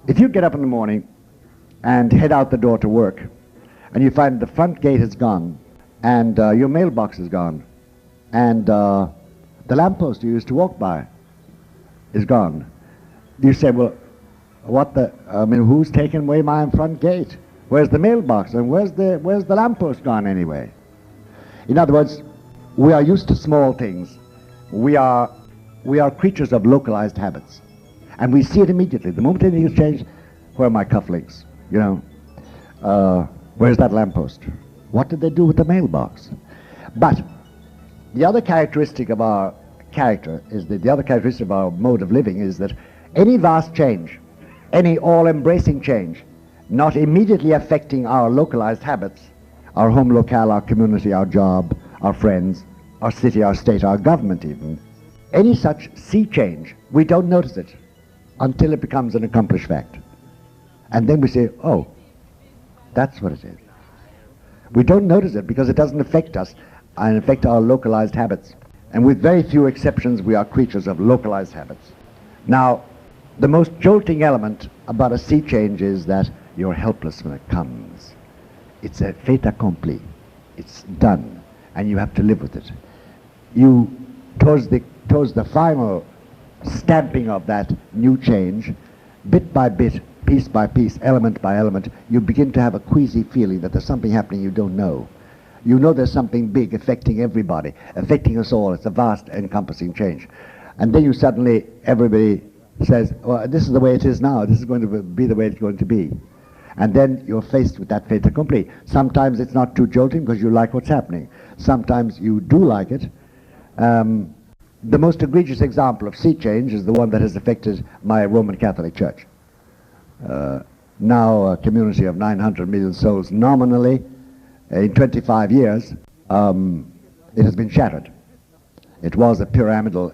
If you get up in the morning and head out the door to work, and you find the front gate is gone, and your mailbox is gone, and the lamppost you used to walk by is gone, you say, well, who's taken away my front gate? Where's the mailbox? And where's the lamppost gone anyway? In other words, we are used to small things. We are creatures of localized habits. And we see it immediately. The moment anything is changed, where are my cufflinks? Where's that lamppost? What did they do with the mailbox? But the other characteristic of our character is that the other characteristic of our mode of living is that any vast change, any all-embracing change, not immediately affecting our localized habits, our home locale, our community, our job, our friends, our city, our state, our government even, any such sea change, we don't notice it until it becomes an accomplished fact. And then we say, oh, that's what it is. We don't notice it because it doesn't affect us and affect our localized habits. And with very few exceptions, we are creatures of localized habits. Now, the most jolting element about a sea change is that you're helpless when it comes. It's a fait accompli. It's done, and you have to live with it. Towards the final stamping of that new change, bit by bit, piece by piece, element by element, you begin to have a queasy feeling that there's something happening you don't know. You know there's something big affecting everybody, affecting us all. It's a vast, encompassing change. And then everybody says, well, this is the way it is now. This is going to be the way it's going to be. And then you're faced with that fait accompli. Sometimes it's not too jolting because you like what's happening. Sometimes you do like it. The most egregious example of sea change is the one that has affected my Roman Catholic Church. Now a community of 900 million souls nominally. In 25 years, it has been shattered. It was a pyramidal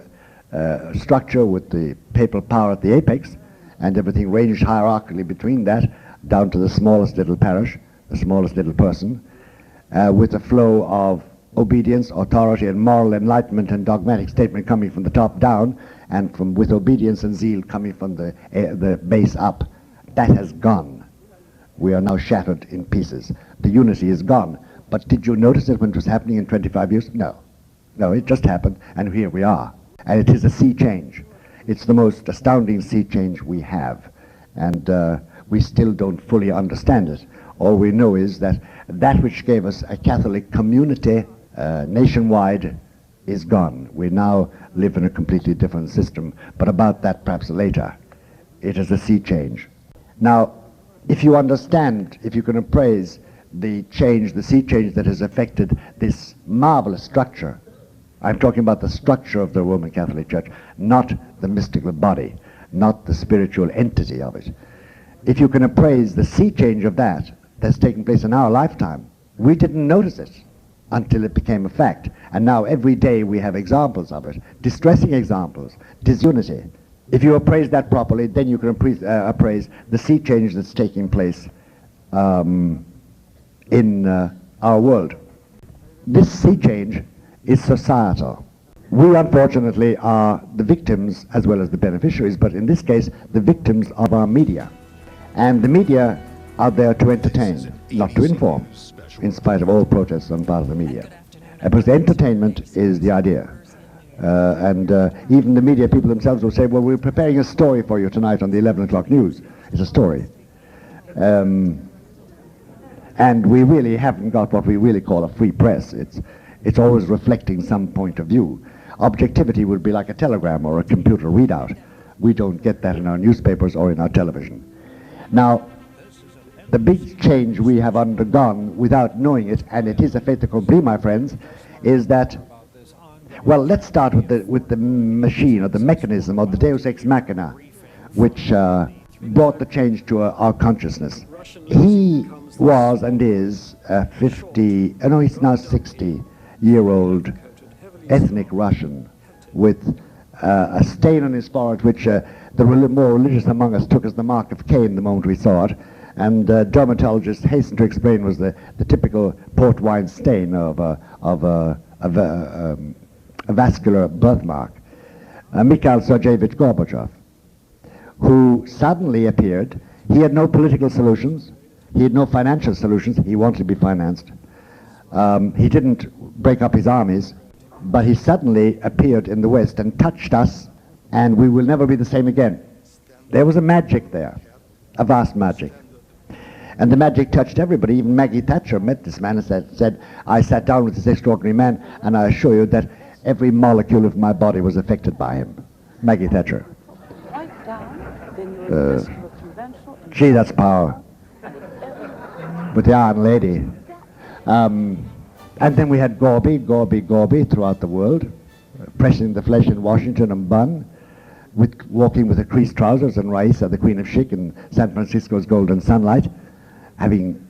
structure with the papal power at the apex, and everything ranged hierarchically between that, down to the smallest little parish, the smallest little person, with a flow of obedience, authority, and moral enlightenment and dogmatic statement coming from the top down, and with obedience and zeal coming from the base up. That has gone. We are now shattered in pieces. The unity is gone. But did you notice it when it was happening in 25 years? No. No, it just happened, and here we are. And it is a sea change. It's the most astounding sea change we have. And we still don't fully understand it. All we know is that which gave us a Catholic community nationwide is gone. We now live in a completely different system. But about that perhaps later. It is a sea change. Now, if you understand, if you can appraise the sea change that has affected this marvelous structure, I'm talking about the structure of the Roman Catholic Church, not the mystical body, not the spiritual entity of it. If you can appraise the sea change of that's taken place in our lifetime, we didn't notice it until it became a fact. And now every day we have examples of it, distressing examples, disunity. If you appraise that properly, then you can appraise the sea change that's taking place in our world. This sea change is societal. We, unfortunately, are the victims as well as the beneficiaries, but in this case, the victims of our media. And the media are there to entertain, not to inform, in spite of all protests on part of the media. Because entertainment is the idea. Even the media people themselves will say, well, we're preparing a story for you tonight on the 11 o'clock news. It's a story. And we really haven't got what we really call a free press. It's always reflecting some point of view. Objectivity would be like a telegram or a computer readout. We don't get that in our newspapers or in our television. Now, the big change we have undergone without knowing it, and it is a fait accompli, my friends, is that, well, let's start with the machine or the mechanism or the Deus ex machina, which brought the change to our consciousness. He was and is a he's now 60-year-old ethnic Russian with a stain on his forehead which the more religious among us took as the mark of Cain the moment we saw it, and dermatologists hastened to explain was the typical port wine stain of a vascular birthmark. Mikhail Sergeyevich Gorbachev, who suddenly appeared. He had no political solutions. He had no financial solutions. He wanted to be financed. He didn't break up his armies, but he suddenly appeared in the West and touched us, and we will never be the same again. There was a magic there, a vast magic. And the magic touched everybody. Even Maggie Thatcher met this man and said, I sat down with this extraordinary man, and I assure you that every molecule of my body was affected by him. Maggie Thatcher. Gee, that's power. With the Iron Lady. And then we had Gorby throughout the world, pressing the flesh in Washington and Bonn, walking with the creased trousers, and Raisa, the Queen of Chic, in San Francisco's golden sunlight, having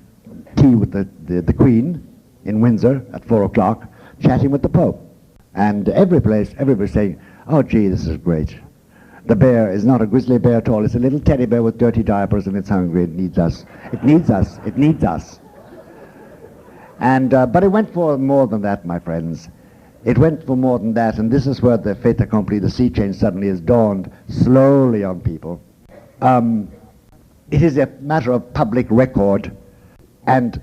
tea with the Queen in Windsor at 4 o'clock, chatting with the Pope. And everybody saying, oh gee, this is great. The bear is not a grizzly bear at all. It's a little teddy bear with dirty diapers, and it's hungry. It needs us. It needs us. It needs us. And but it went for more than that, my friends. It went for more than that, and this is where the fait accompli, the sea change, suddenly has dawned slowly on people. It is a matter of public record, and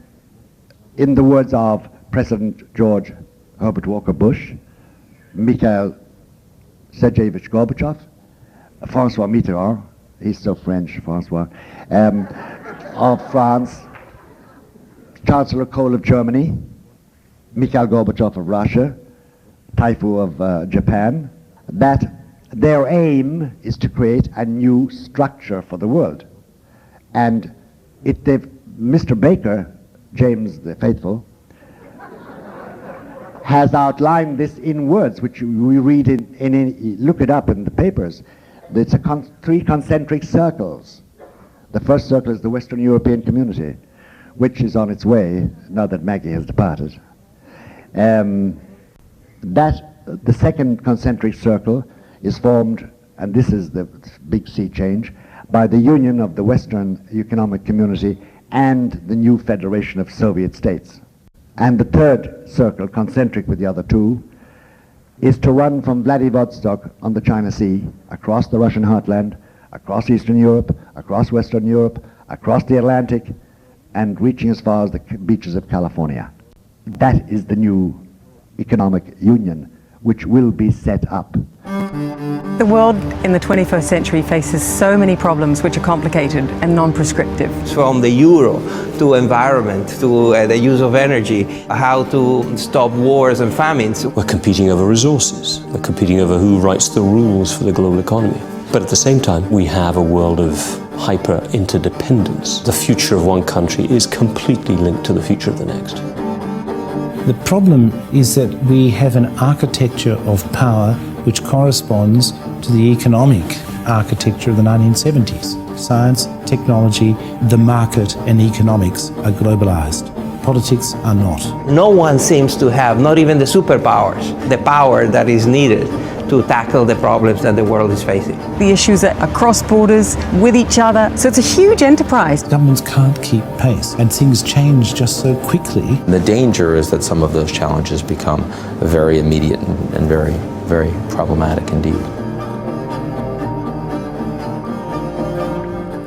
in the words of President George Herbert Walker Bush, Mikhail Sergeyevich Gorbachev, François Mitterrand, he's so French, François, of France, Chancellor Kohl of Germany, Mikhail Gorbachev of Russia, Taifu of Japan, that their aim is to create a new structure for the world. And Mr. Baker, James the Faithful, has outlined this in words, which we read look it up in the papers. It's three concentric circles. The first circle is the Western European community, which is on its way now that Maggie has departed. The second concentric circle is formed, and this is the big sea change, by the union of the Western Economic Community and the new Federation of Soviet States. And the third circle, concentric with the other two, is to run from Vladivostok on the China Sea, across the Russian heartland, across Eastern Europe, across Western Europe, across the Atlantic, and reaching as far as the beaches of California. That is the new economic union, which will be set up. The world in the 21st century faces so many problems which are complicated and non-prescriptive. From the euro to environment to the use of energy, how to stop wars and famines. We're competing over resources. We're competing over who writes the rules for the global economy. But at the same time, we have a world of hyper-interdependence. The future of one country is completely linked to the future of the next. The problem is that we have an architecture of power which corresponds to the economic architecture of the 1970s. Science, technology, the market and economics are globalized. Politics are not. No one seems to have, not even the superpowers, the power that is needed to tackle the problems that the world is facing. The issues are across borders, with each other, so it's a huge enterprise. Governments can't keep pace, and things change just so quickly. The danger is that some of those challenges become very immediate and very, very problematic indeed.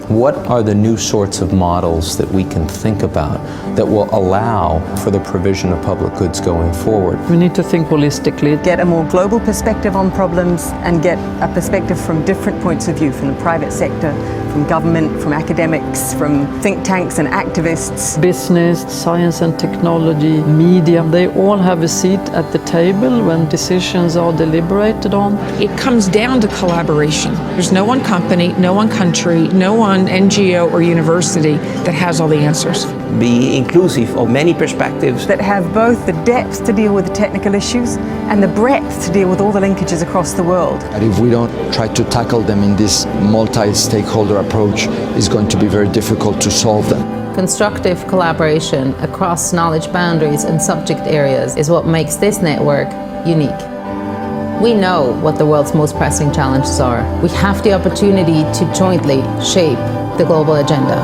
What are the new sorts of models that we can think about that will allow for the provision of public goods going forward? We need to think holistically. Get a more global perspective on problems and get a perspective from different points of view, from the private sector, from government, from academics, from think tanks and activists. Business, science and technology, media, they all have a seat at the table when decisions are deliberated on. It comes down to collaboration. There's no one company, no one country, no one NGO or university that has all the answers. Be inclusive of many perspectives. That have both the depth to deal with the technical issues and the breadth to deal with all the linkages across the world. And if we don't try to tackle them in this multi-stakeholder approach, it's going to be very difficult to solve them. Constructive collaboration across knowledge boundaries and subject areas is what makes this network unique. We know what the world's most pressing challenges are. We have the opportunity to jointly shape the global agenda.